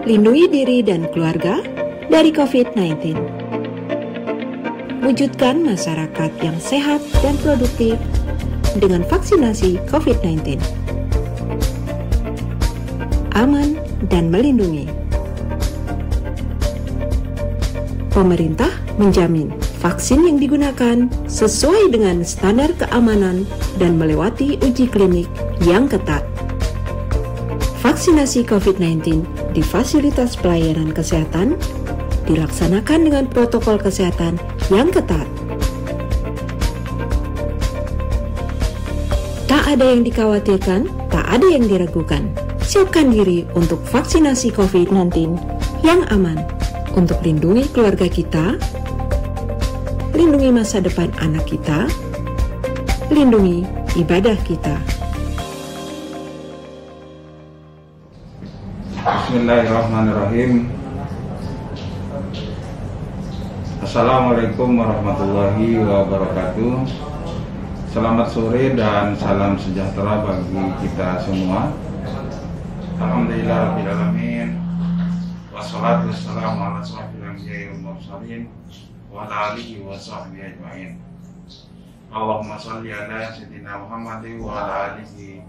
Lindungi diri dan keluarga dari COVID-19. Wujudkan masyarakat yang sehat dan produktif dengan vaksinasi COVID-19. Aman dan melindungi. Pemerintah menjamin vaksin yang digunakan sesuai dengan standar keamanan dan melewati uji klinik yang ketat. Vaksinasi COVID-19 di fasilitas pelayanan kesehatan dilaksanakan dengan protokol kesehatan yang ketat. Tak ada yang dikhawatirkan, tak ada yang diragukan. Siapkan diri untuk vaksinasi COVID-19 yang aman untuk lindungi keluarga kita, lindungi masa depan anak kita, lindungi ibadah kita. Bismillahirrahmanirrahim. Assalamualaikum warahmatullahi wabarakatuh. Selamat sore dan salam sejahtera bagi kita semua. Alhamdulillah rabbil alamin. Wassalatu wassalamu ala asyrofil anbiya'i wal mursalin wa ala alihi wa sahbihi ajma'in. Allahumma shalli ala sayyidina Muhammadin wa ala alihi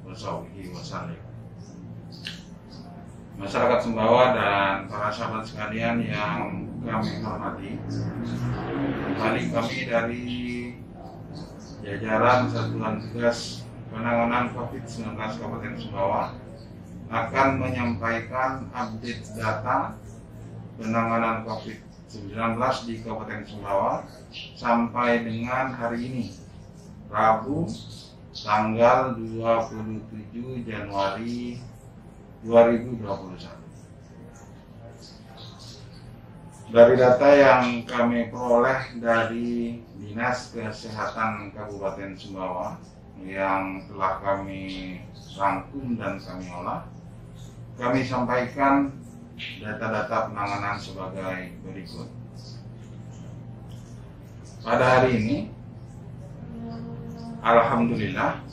wa sahbihi wa sallim. Masyarakat Sumbawa dan para sahabat sekalian yang kami hormati, kembali kami dari jajaran Satuan Tugas Penanganan COVID-19 Kabupaten Sumbawa akan menyampaikan update data penanganan COVID-19 di Kabupaten Sumbawa sampai dengan hari ini, Rabu, tanggal 27 Januari 2021. Dari data yang kami peroleh dari Dinas Kesehatan Kabupaten Sumbawa yang telah kami rangkum dan kami olah, kami sampaikan data-data penanganan sebagai berikut. Pada hari ini, alhamdulillah,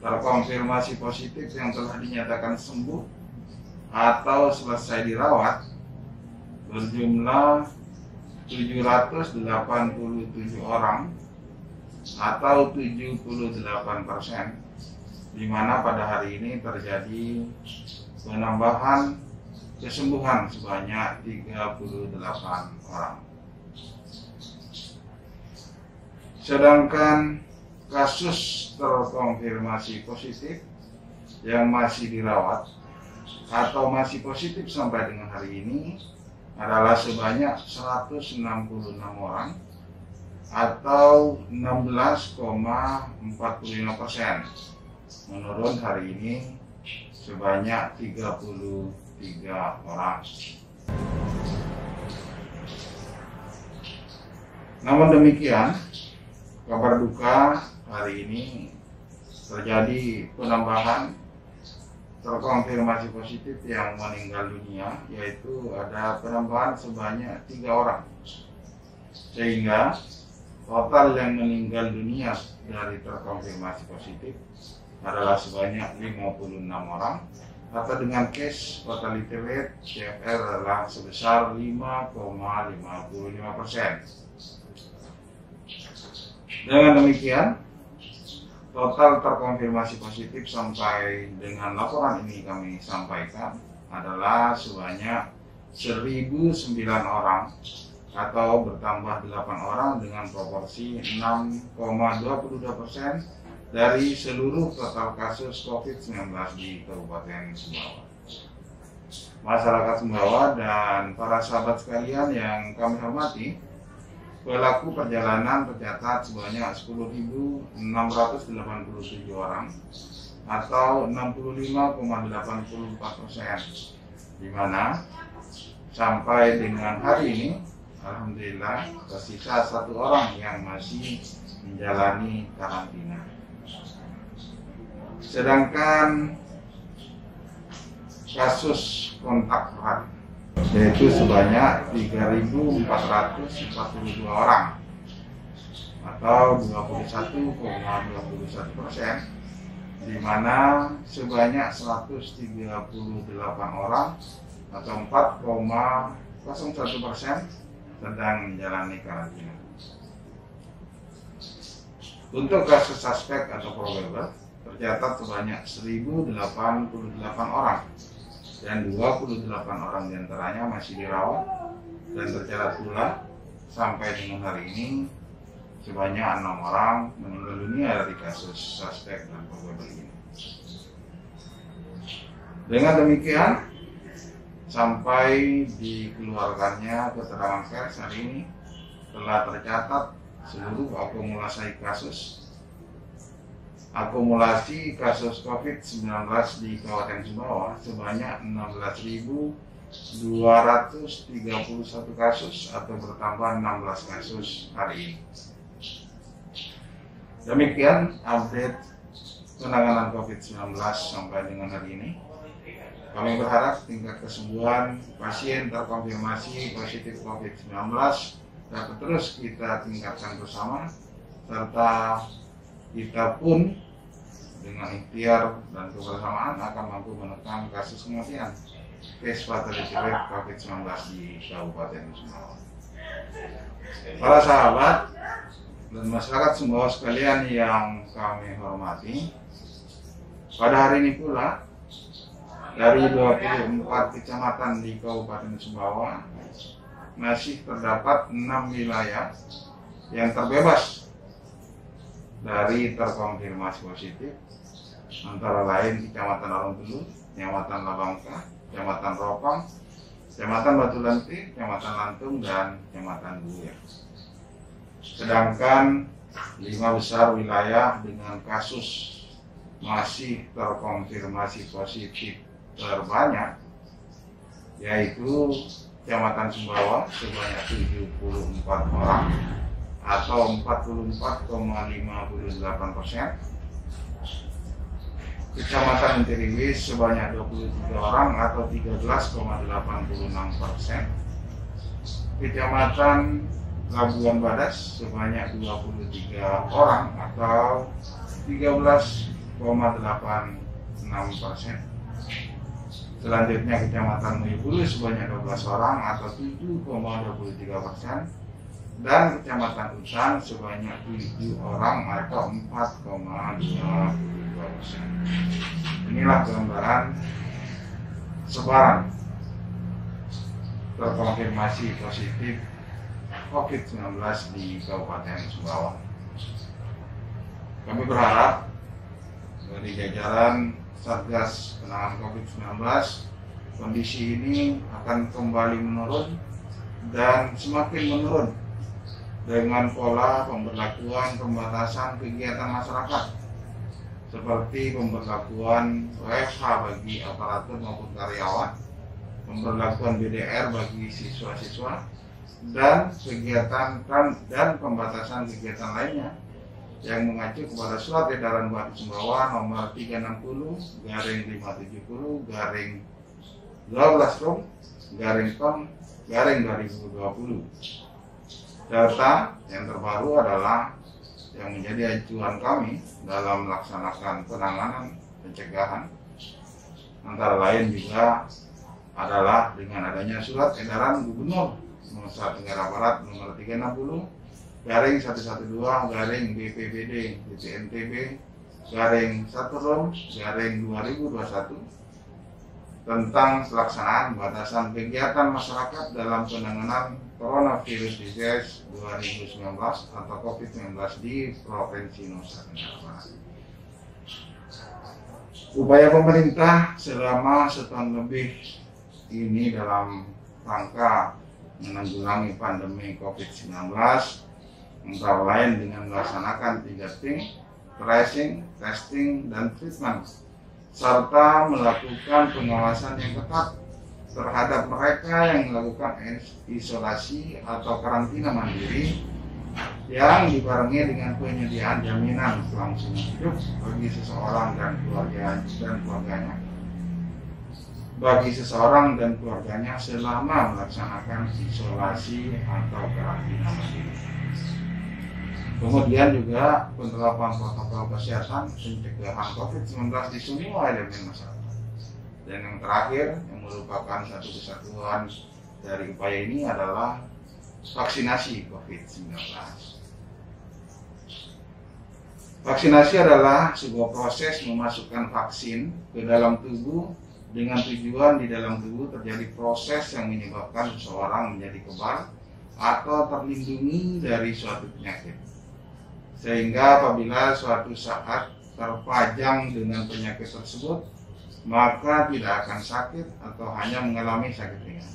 terkonfirmasi positif yang telah dinyatakan sembuh atau selesai dirawat berjumlah 787 orang atau 78%, di mana pada hari ini terjadi penambahan kesembuhan sebanyak 38 orang. Sedangkan kasus terkonfirmasi positif yang masih dirawat atau masih positif sampai dengan hari ini adalah sebanyak 166 orang atau 16,45%. Menurun hari ini sebanyak 33 orang. Namun demikian, kabar duka hari ini terjadi penambahan terkonfirmasi positif yang meninggal dunia, yaitu ada penambahan sebanyak 3 orang, sehingga total yang meninggal dunia dari terkonfirmasi positif adalah sebanyak 56 orang, atau dengan case fatality rate CFR adalah sebesar 5,55%. Dengan demikian, total terkonfirmasi positif sampai dengan laporan ini kami sampaikan adalah sebanyak 1.009 orang, atau bertambah 8 orang dengan proporsi 6,22% dari seluruh total kasus COVID-19 di Kabupaten Sumbawa. Masyarakat Sumbawa dan para sahabat sekalian yang kami hormati, pelaku perjalanan tercatat sebanyak 10.687 orang atau 65,84%, di mana sampai dengan hari ini alhamdulillah tersisa 1 orang yang masih menjalani karantina. Sedangkan kasus kontak erat yaitu sebanyak 3.442 orang atau 21,21%, di mana sebanyak 138 orang atau 4,01% sedang menjalani karantina. Untuk kasus suspek atau probable tercatat sebanyak 1.088 orang dan 28 orang diantaranya masih dirawat, dan tercatat pula sampai dengan hari ini sebanyak 6 orang meninggal dunia dari kasus suspek dan probable ini. Dengan demikian, sampai dikeluarkannya keterangan pers hari ini telah tercatat seluruh akumulasi kasus COVID-19 di Kabupaten Sumbawa sebanyak 16.231 kasus atau bertambah 16 kasus hari ini. Demikian update penanganan COVID-19 sampai dengan hari ini. Kami berharap tingkat kesembuhan pasien terkonfirmasi positif COVID-19 dapat terus kita tingkatkan bersama, serta kita pun dengan ikhtiar dan kebersamaan akan mampu menekan kasus kematian case fatality rate COVID-19 di Kabupaten Sumbawa. Para sahabat dan masyarakat Sumbawa sekalian yang kami hormati, pada hari ini pula dari 24 kecamatan di Kabupaten Sumbawa masih terdapat 6 wilayah yang terbebas dari terkonfirmasi positif, antara lain Kecamatan Arontulu, Kecamatan Labangka, Kecamatan Ropang, Kecamatan Batu Lantik, Kecamatan Lantung, dan Kecamatan Buir. Sedangkan 5 besar wilayah dengan kasus masih terkonfirmasi positif terbanyak, yaitu Kecamatan Sumbawa sebanyak 74 orang atau 44,58%, Kecamatan Interiwis sebanyak 23 orang atau 13,86%, Kecamatan Labuan Badas sebanyak 23 orang atau 13,86%. Selanjutnya Kecamatan Muibulu sebanyak 12 orang atau 7,23%, dan Kecamatan Utan sebanyak 7 orang atau 4,22%. Inilah gambaran sebaran terkonfirmasi positif COVID-19 di Kabupaten Sumbawa. Kami berharap dari jajaran Satgas Penanganan COVID-19, kondisi ini akan kembali menurun dan semakin menurun dengan pola pemberlakuan pembatasan kegiatan masyarakat seperti pemberlakuan WFH bagi aparatur maupun karyawan, pemberlakuan BDR bagi siswa-siswa, dan kegiatan dan pembatasan kegiatan lainnya yang mengacu kepada Surat Edaran Bupati Sumbawa nomor 360/357/12/Tom/2020. Data yang terbaru adalah yang menjadi acuan kami dalam melaksanakan penanganan pencegahan, antara lain juga adalah dengan adanya Surat Edaran Gubernur Nusa Tenggara Barat nomor 360/BPBD/BPNTB/1/2021 tentang pelaksanaan batasan kegiatan masyarakat dalam penanganan Coronavirus Disease 2019 atau COVID-19 di Provinsi Nusa Tenggara Barat. Upaya pemerintah selama setahun lebih ini dalam rangka menanggulangi pandemi COVID-19 antara lain dengan melaksanakan 3T, tracing, testing, dan treatment, serta melakukan pengawasan yang ketat terhadap mereka yang melakukan isolasi atau karantina mandiri yang dibarengi dengan penyediaan jaminan kelangsungan hidup bagi seseorang dan keluarganya. Bagi seseorang dan keluarganya selama melaksanakan isolasi atau karantina mandiri. Kemudian juga penerapan protokol kesehatan pencegahan COVID-19 di semua elemen masyarakat, Dan yang terakhir, yang merupakan satu kesatuan dari upaya ini adalah vaksinasi COVID-19. Vaksinasi adalah sebuah proses memasukkan vaksin ke dalam tubuh dengan tujuan di dalam tubuh terjadi proses yang menyebabkan seseorang menjadi kebal atau terlindungi dari suatu penyakit. Sehingga apabila suatu saat terpajang dengan penyakit tersebut, maka tidak akan sakit atau hanya mengalami sakit ringan.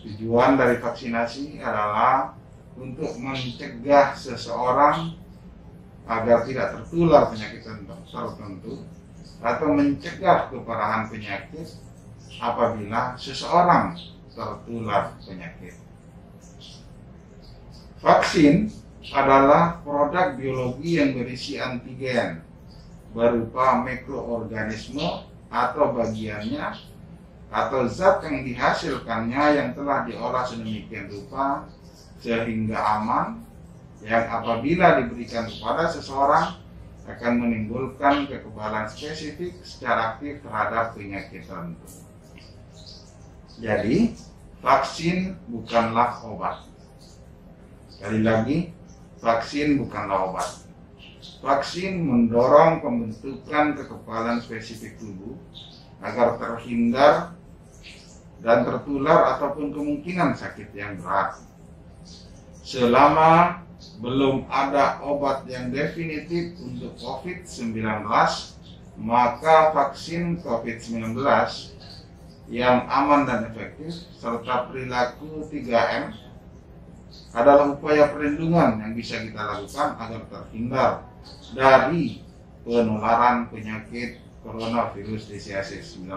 Tujuan dari vaksinasi adalah untuk mencegah seseorang agar tidak tertular penyakit tertentu atau mencegah keparahan penyakit apabila seseorang tertular penyakit. Vaksin adalah produk biologi yang berisi antigen berupa mikroorganisme atau bagiannya atau zat yang dihasilkannya yang telah diolah sedemikian rupa sehingga aman, yang apabila diberikan kepada seseorang akan menimbulkan kekebalan spesifik secara aktif terhadap penyakit tertentu. Jadi, vaksin bukanlah obat. Sekali lagi, vaksin bukanlah obat. Vaksin mendorong pembentukan kekebalan spesifik tubuh agar terhindar dan tertular ataupun kemungkinan sakit yang berat. Selama belum ada obat yang definitif untuk COVID-19, maka vaksin COVID-19 yang aman dan efektif serta perilaku 3M adalah upaya perlindungan yang bisa kita lakukan agar terhindar dari penularan penyakit coronavirus disease 19.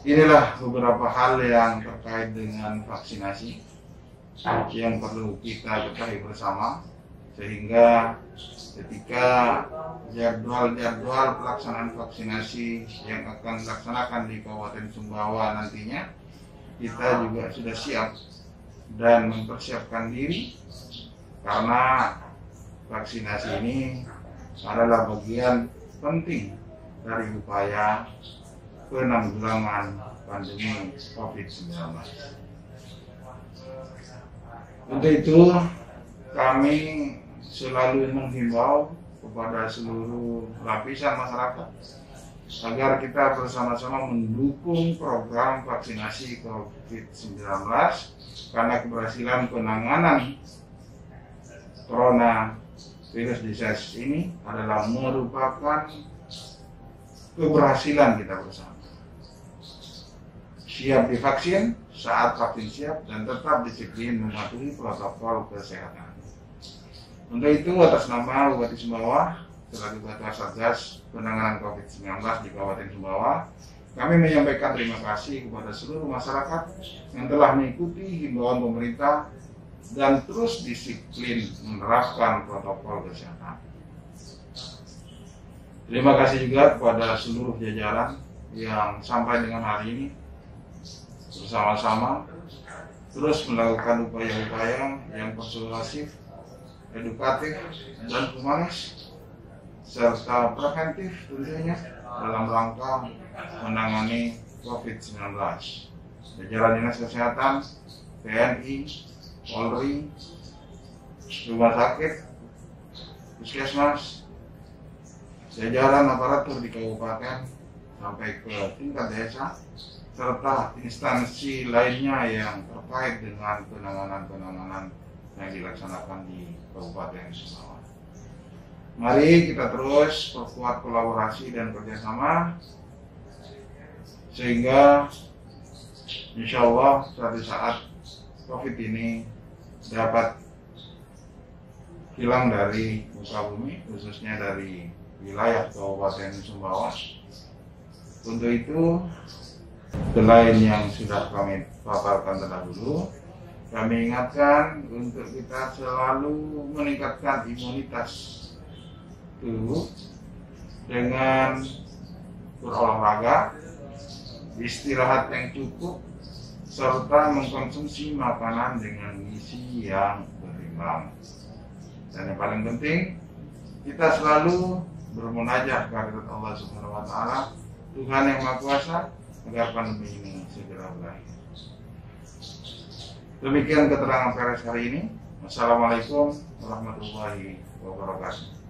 Inilah beberapa hal yang terkait dengan vaksinasi yang perlu kita ketahui bersama, sehingga ketika jadwal pelaksanaan vaksinasi yang akan dilaksanakan di Kabupaten Sumbawa nantinya, kita juga sudah siap dan mempersiapkan diri, karena vaksinasi ini adalah bagian penting dari upaya penanggulangan pandemi COVID-19. Untuk itu, kami selalu menghimbau kepada seluruh lapisan masyarakat agar kita bersama-sama mendukung program vaksinasi COVID-19, karena keberhasilan penanganan coronavirus disease ini adalah merupakan keberhasilan kita bersama. Siap divaksin saat vaksin siap dan tetap disiplin mematuhi protokol kesehatan. Untuk itu, atas nama Bupati Sumbawa selaku Ketua Satgas Penanganan COVID-19 di Kabupaten Sumbawa, kami menyampaikan terima kasih kepada seluruh masyarakat yang telah mengikuti himbauan pemerintah dan terus disiplin menerapkan protokol kesehatan. Terima kasih juga kepada seluruh jajaran yang sampai dengan hari ini bersama-sama terus melakukan upaya-upaya yang persuasif, edukatif, dan humanis serta preventif tentunya dalam rangka menangani COVID-19. Jajaran Dinas Kesehatan, TNI, Polri, rumah sakit, puskesmas, jajaran aparatur di kabupaten sampai ke tingkat desa, serta instansi lainnya yang terkait dengan penanganan yang dilaksanakan di Kabupaten Sumbawa. Mari kita terus perkuat kolaborasi dan kerjasama, sehingga insya Allah suatu saat COVID ini dapat hilang dari muka bumi, khususnya dari wilayah Kabupaten Sumbawa. Untuk itu, selain yang sudah kami paparkan terdahulu, kami ingatkan untuk kita selalu meningkatkan imunitas tubuh dengan berolahraga, istirahat yang cukup, serta mengkonsumsi makanan dengan gizi yang berimbang. Dan yang paling penting, kita selalu bermunajat kepada Allah Subhanahu wa taala, Tuhan yang Maha Kuasa, agar pandemi ini segera berakhir. Demikian keterangan pers hari ini. Wassalamualaikum warahmatullahi wabarakatuh.